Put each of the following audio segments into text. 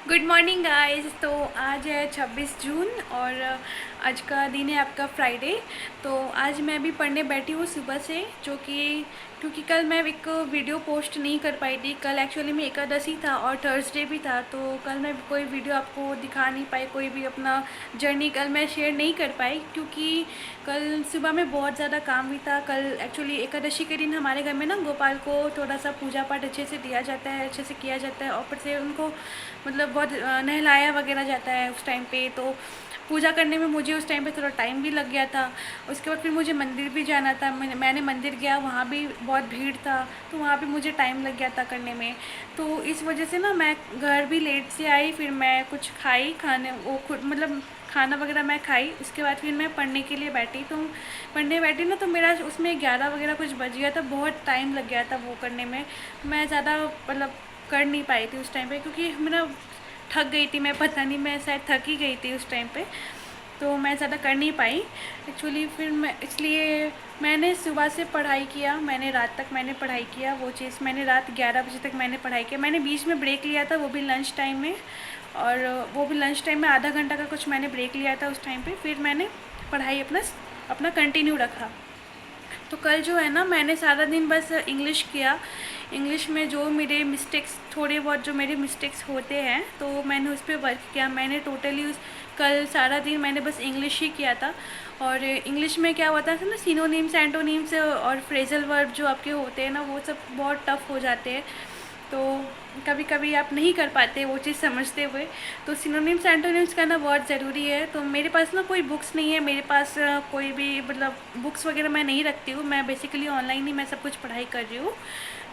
Good morning guys. तो आज है 26 जून और आज का दिन है आपका फ्राइडे। तो आज मैं भी पढ़ने बैठी हूँ सुबह से, जो कि क्योंकि कल मैं एक वीडियो पोस्ट नहीं कर पाई थी। कल एक्चुअली में एकादशी था और थर्सडे भी था, तो कल मैं कोई वीडियो आपको दिखा नहीं पाई, कोई भी अपना जर्नी कल मैं शेयर नहीं कर पाई, क्योंकि कल सुबह में बहुत ज़्यादा काम भी था। कल एक्चुअली एकादशी के दिन हमारे घर में ना गोपाल को थोड़ा सा पूजा पाठ अच्छे से दिया जाता है, अच्छे से किया जाता है, और ऊपर से उनको मतलब बहुत नहलाया वगैरह जाता है उस टाइम पे। तो पूजा करने में मुझे उस टाइम पे थोड़ा टाइम भी लग गया था। उसके बाद फिर मुझे मंदिर भी जाना था। मैंने मंदिर गया, वहाँ भी बहुत भीड़ था, तो वहाँ भी मुझे टाइम लग गया था करने में। तो इस वजह से ना मैं घर भी लेट से आई। फिर मैं कुछ खाई, खाने वो खुद मतलब खाना वगैरह मैं खाई। उसके बाद फिर मैं पढ़ने के लिए बैठी। तो पढ़ने बैठी ना, तो मेरा उसमें 11 वगैरह कुछ बज गया था, बहुत टाइम लग गया था वो करने में। मैं ज़्यादा मतलब कर नहीं पाई थी उस टाइम पे, क्योंकि मेरा थक गई थी मैं, पता नहीं, मैं शायद थक ही गई थी उस टाइम पे। तो मैं ज़्यादा कर नहीं पाई एक्चुअली। फिर मैं इसलिए मैंने सुबह से पढ़ाई किया, मैंने रात तक मैंने पढ़ाई किया। वो चीज़ मैंने रात 11 बजे तक मैंने पढ़ाई किया। मैंने बीच में ब्रेक लिया था, वो भी लंच टाइम में, और वो भी लंच टाइम में आधा घंटा का कुछ मैंने ब्रेक लिया था उस टाइम पे। फिर मैंने पढ़ाई अपना अपना कंटिन्यू रखा। तो कल जो है ना, मैंने सारा दिन बस इंग्लिश किया। इंग्लिश में जो मेरे मिस्टेक्स, थोड़े बहुत जो मेरे मिस्टेक्स होते हैं, तो मैंने उस पर वर्क किया। मैंने टोटली उस कल सारा दिन मैंने बस इंग्लिश ही किया था। और इंग्लिश में क्या होता है ना, सिनोनिम्स, एंटोनिम्स और फ्रेजल वर्ब जो आपके होते हैं ना, वो सब बहुत टफ हो जाते हैं। तो कभी कभी आप नहीं कर पाते वो चीज़ समझते हुए। तो सिनोनिम्स एंटोनिम्स करना बहुत ज़रूरी है। तो मेरे पास ना कोई बुक्स नहीं है, मेरे पास कोई भी मतलब बुक्स वगैरह मैं नहीं रखती हूँ। मैं बेसिकली ऑनलाइन ही मैं सब कुछ पढ़ाई कर रही हूँ।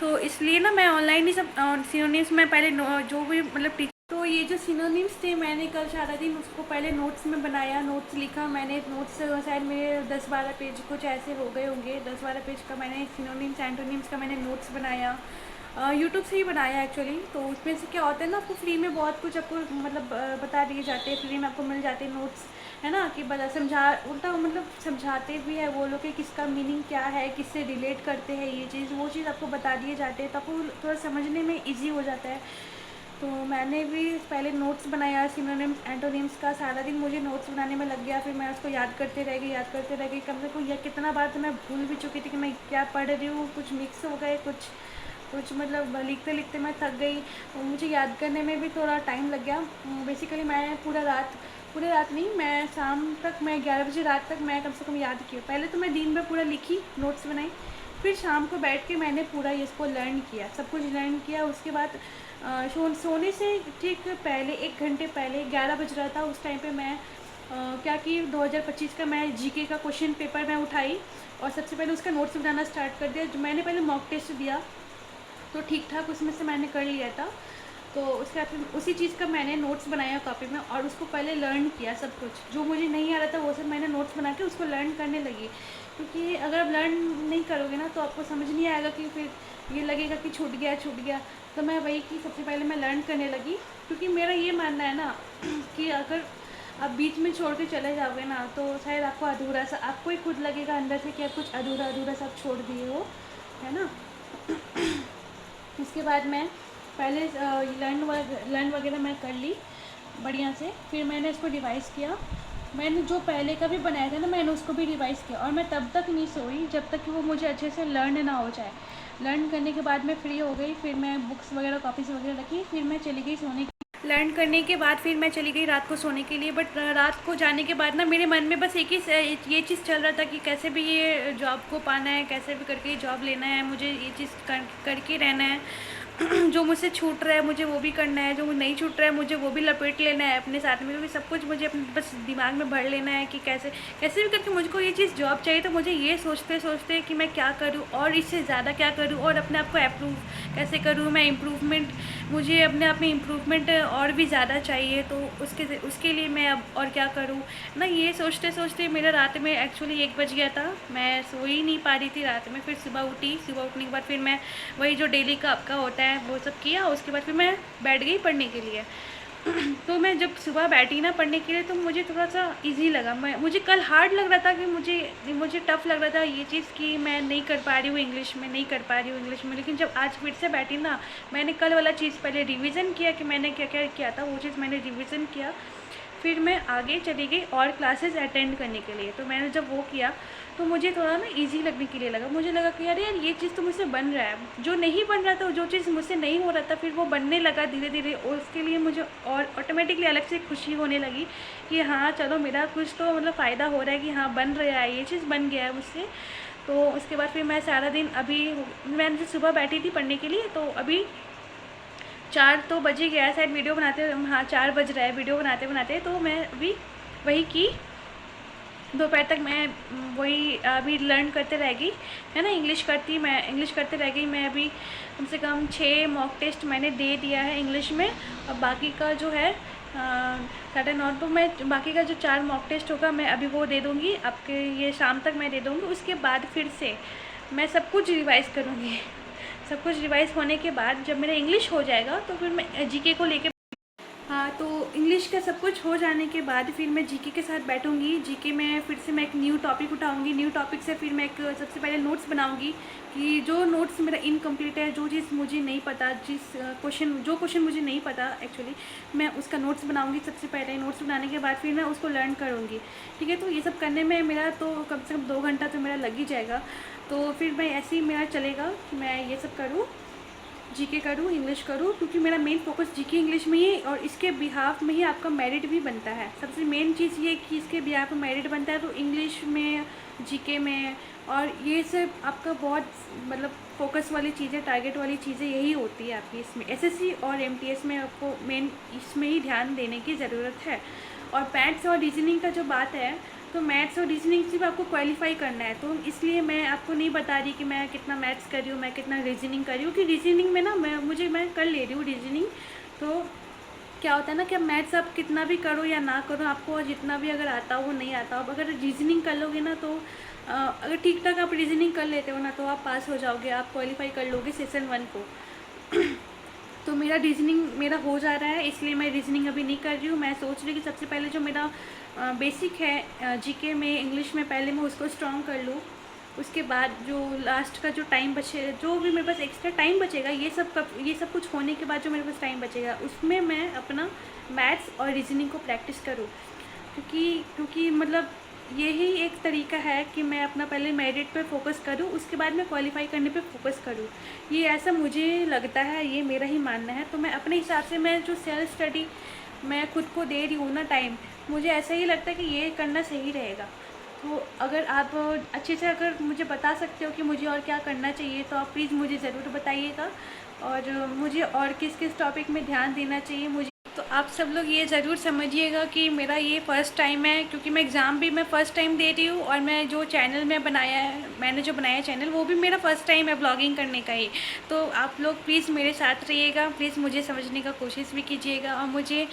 तो इसलिए ना मैं ऑनलाइन ही सब सिनोनिम्स में पहले जो भी मतलब तो ये जो सिनोनिम्स थे, मैंने कल सारा दिन उसको पहले नोट्स में बनाया, नोट्स लिखा मैंने। नोट्स शायद मेरे 10-12 पेज कुछ ऐसे हो गए होंगे। 10-12 पेज का मैंने सिनोनिम्स एंटोनिम्स का मैंने नोट्स बनाया। यूट्यूब से ही बनाया एक्चुअली। तो उसमें से क्या होता है ना, आपको फ्री में बहुत कुछ आपको मतलब बता दिए जाते हैं, फ्री में आपको मिल जाते हैं नोट्स, है ना, कि बता समझा उल्टा मतलब समझाते भी है वो लोग कि किसका मीनिंग क्या है, किससे रिलेट करते हैं ये चीज़, वो चीज़ आपको बता दिए जाते हैं, तो आपको थोड़ा समझने में ईजी हो जाता है। तो मैंने भी पहले नोट्स बनाया सिनोनिम्स एंटोनिम्स का। सारा दिन मुझे नोट्स बनाने में लग गया। फिर मैं उसको याद करते रह गई कम से कम। यह कितना बार तो मैं भूल भी चुकी थी कि मैं क्या पढ़ रही हूँ। कुछ मिक्स हो गए, कुछ कुछ मतलब लिखते लिखते मैं थक गई। मुझे याद करने में भी थोड़ा टाइम लग गया। बेसिकली मैं पूरे रात नहीं, मैं शाम तक, मैं 11 बजे रात तक मैं कम से कम याद की। पहले तो मैं दिन में पूरा लिखी, नोट्स बनाई, फिर शाम को बैठ के मैंने पूरा इसको लर्न किया, सब कुछ लर्न किया। उसके बाद सोने से ठीक पहले 1 घंटे पहले 11 बज रहा था उस टाइम पे मैं क्या कि 2025 का मैं जीके का क्वेश्चन पेपर मैं उठाई और सबसे पहले उसका नोट्स बनाना स्टार्ट कर दिया। जो मैंने पहले मॉक टेस्ट दिया, तो ठीक ठाक उसमें से मैंने कर लिया था। तो उसके बाद फिर उसी चीज़ का मैंने नोट्स बनाया कॉपी में, और उसको पहले लर्न किया। सब कुछ जो मुझे नहीं आ रहा था वो सब मैंने नोट्स बना के उसको लर्न करने लगी। क्योंकि अगर आप लर्न नहीं करोगे ना, तो आपको समझ नहीं आएगा, कि फिर ये लगेगा कि छूट गया। तो मैं वही कि सबसे पहले मैं लर्न करने लगी। क्योंकि मेरा ये मानना है ना कि अगर आप बीच में छोड़ के चले जाओगे ना, तो शायद आपको अधूरा सा, आपको ही खुद लगेगा अंदर से कि आप कुछ अधूरा अधूरा सा छोड़ दिए हो, है ना। उसके बाद मैं पहले लर्न वगैरह मैं कर ली बढ़िया से। फिर मैंने इसको रिवाइज़ किया। मैंने जो पहले का भी बनाया था ना, मैंने उसको भी रिवाइज़ किया। और मैं तब तक नहीं सोई जब तक कि वो मुझे अच्छे से लर्न ना हो जाए। लर्न करने के बाद मैं फ्री हो गई। फिर मैं बुक्स वगैरह कॉपीज़ वगैरह रखी, फिर मैं चली गई सोने। लर्न करने के बाद फिर मैं चली गई रात को सोने के लिए। बट रात को जाने के बाद ना मेरे मन में बस एक ही ये चीज़ चल रहा था कि कैसे भी ये जॉब को पाना है, कैसे भी करके जॉब लेना है, मुझे ये चीज़ करके रहना है। जो मुझसे छूट रहा है मुझे वो भी करना है, जो नहीं छूट रहा है मुझे वो भी लपेट लेना है अपने साथ में। क्योंकि सब कुछ मुझे अपने बस दिमाग में भर लेना है कि कैसे कैसे भी करके मुझको ये चीज़ जॉब चाहिए। तो मुझे ये सोचते सोचते कि मैं क्या करूँ और इससे ज़्यादा क्या करूँ, और अपने आप को अप्रूव कैसे करूँ मैं, इम्प्रूवमेंट, मुझे अपने आप में इम्प्रूवमेंट और भी ज़्यादा चाहिए। तो उसके लिए मैं अब और क्या करूँ ना, ये सोचते सोचते मेरा रात में एक्चुअली 1 बज गया था। मैं सो ही नहीं पा रही थी रात में। फिर सुबह उठी, सुबह उठने के बाद फिर मैं वही जो डेली का आपका होता है वो सब किया। उसके बाद फिर मैं बैठ गई पढ़ने के लिए। तो मैं जब सुबह बैठी ना पढ़ने के लिए तो मुझे थोड़ा सा इजी लगा। मुझे कल हार्ड लग रहा था कि मुझे टफ़ लग रहा था ये चीज़ कि मैं नहीं कर पा रही हूँ इंग्लिश में, नहीं कर पा रही हूँ इंग्लिश में। लेकिन जब आज फिर से बैठी ना, मैंने कल वाला चीज़ पहले रिवीजन किया कि मैंने क्या क्या किया था, वो चीज़ मैंने रिवीजन किया। फिर मैं आगे चली गई और क्लासेस अटेंड करने के लिए। तो मैंने जब वो किया तो मुझे थोड़ा ना इजी लगने के लिए लगा। मुझे लगा कि यार ये चीज़ तो मुझसे बन रहा है, जो नहीं बन रहा था, जो चीज़ मुझसे नहीं हो रहा था, फिर वो बनने लगा धीरे धीरे। और उसके लिए मुझे और ऑटोमेटिकली अलग से खुशी होने लगी कि हाँ चलो मेरा कुछ तो मतलब फ़ायदा हो रहा है कि हाँ बन रहा है, ये चीज़ बन गया है मुझसे। तो उसके बाद फिर मैं सारा दिन अभी मैंने सुबह बैठी थी पढ़ने के लिए, तो अभी 4 तो बज ही गया है शायद वीडियो बनाते, हाँ 4 बज रहा है वीडियो बनाते बनाते। तो मैं अभी वही की दोपहर तक मैं वही अभी लर्न करते रह गई, है ना। मैं इंग्लिश करते रह गई। मैं अभी कम से कम 6 मॉक टेस्ट मैंने दे दिया है इंग्लिश में। और बाकी का जो है 9:30, तो मैं बाकी का जो 4 मॉक टेस्ट होगा मैं अभी वो दे दूँगी आपके, ये शाम तक मैं दे दूँगी। उसके बाद फिर से मैं सब कुछ रिवाइज़ करूँगी। सब कुछ रिवाइज़ होने के बाद जब मेरा इंग्लिश हो जाएगा तो फिर मैं जीके को लेके, हाँ तो इंग्लिश का सब कुछ हो जाने के बाद फिर मैं जीके के साथ बैठूंगी। जीके में फिर से मैं एक न्यू टॉपिक उठाऊंगी। न्यू टॉपिक से फिर मैं एक सबसे पहले नोट्स बनाऊंगी कि जो नोट्स मेरा इनकम्प्लीट है, जो चीज़ मुझे नहीं पता, जो क्वेश्चन मुझे नहीं पता एक्चुअली, मैं उसका नोट्स बनाऊंगी सबसे पहले। नोट्स बनाने के बाद फिर मैं उसको लर्न करूँगी, ठीक है। तो ये सब करने में मेरा तो कम से कम 2 घंटा तो मेरा लग ही जाएगा। तो फिर मैं ऐसे ही मेरा चलेगा कि मैं ये सब करूँ, जीके करूँ, इंग्लिश करूँ, क्योंकि मेरा मेन फोकस जीके इंग्लिश में ही है। और इसके बिहाफ में ही आपका मेरिट भी बनता है। सबसे मेन चीज़ ये कि इसके बिहाफ में मेरिट बनता है, तो इंग्लिश में, जीके में, और ये सब आपका बहुत मतलब फोकस वाली चीज़ें, टारगेट वाली चीज़ें यही होती है आपकी इसमें। एसएससी और एमटीएस में आपको मेन इसमें ही ध्यान देने की ज़रूरत है। और मैथ्स और रीजनिंग का जो बात है, तो मैथ्स और रीजनिंग सिर्फ आपको क्वालिफाई करना है। तो इसलिए मैं आपको नहीं बता रही कि मैं कितना मैथ्स कर रही हूँ, मैं कितना रीजनिंग कर रही हूँ, कि रीजनिंग में ना मैं कर ले रही हूँ रीजनिंग। तो क्या होता है ना कि अब मैथ्स आप कितना भी करो या ना करो, आपको जितना भी अगर आता हो नहीं आता हो, अगर रीजनिंग कर लोगे ना, तो अगर ठीक ठाक आप रीजनिंग कर लेते हो ना, तो आप पास हो जाओगे, आप क्वालिफाई कर लोगे सेशन 1 को। तो मेरा रीजनिंग मेरा हो जा रहा है, इसलिए मैं रीजनिंग अभी नहीं कर रही हूँ। मैं सोच रही कि सबसे पहले जो मेरा बेसिक है जीके में, इंग्लिश में, पहले मैं उसको स्ट्रॉन्ग कर लूँ। उसके बाद जो लास्ट का जो टाइम बचे, जो भी मेरे पास एक्स्ट्रा टाइम बचेगा, ये सब कुछ होने के बाद जो मेरे पास टाइम बचेगा, उसमें मैं अपना मैथ्स और रीजनिंग को प्रैक्टिस करूँ। क्योंकि मतलब यही एक तरीका है कि मैं अपना पहले मेरिट पे फोकस करूँ, उसके बाद मैं क्वालिफाई करने पे फोकस करूँ। ये ऐसा मुझे लगता है, ये मेरा ही मानना है। तो मैं अपने हिसाब से, मैं जो सेल्फ स्टडी मैं खुद को दे रही हूँ ना टाइम, मुझे ऐसा ही लगता है कि ये करना सही रहेगा। तो अगर आप अच्छे से अगर मुझे बता सकते हो कि मुझे और क्या करना चाहिए, तो आप प्लीज़ मुझे ज़रूर बताइएगा। और मुझे और किस किस टॉपिक में ध्यान देना चाहिए मुझे, तो आप सब लोग ये ज़रूर समझिएगा कि मेरा ये फ़र्स्ट टाइम है, क्योंकि मैं एग्ज़ाम भी मैं फ़र्स्ट टाइम दे रही हूँ। और मैं जो चैनल में बनाया है, मैंने जो बनाया है चैनल, वो भी मेरा फ़र्स्ट टाइम है ब्लॉगिंग करने का ही। तो आप लोग प्लीज़ मेरे साथ रहिएगा, प्लीज़ मुझे समझने का कोशिश भी कीजिएगा। और मुझे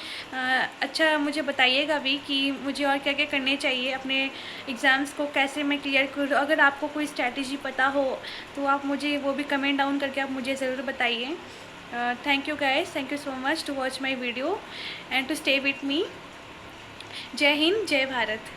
अच्छा मुझे बताइएगा भी कि मुझे और क्या क्या करने चाहिए, अपने एग्ज़ाम्स को कैसे मैं क्लियर करूँ। अगर आपको कोई स्ट्रैटेजी पता हो तो आप मुझे वो भी कमेंट डाउन करके आप मुझे ज़रूर बताइए। Thank you guys, thank you so much to watch my video and to stay with me. जय हिंद, जय भारत।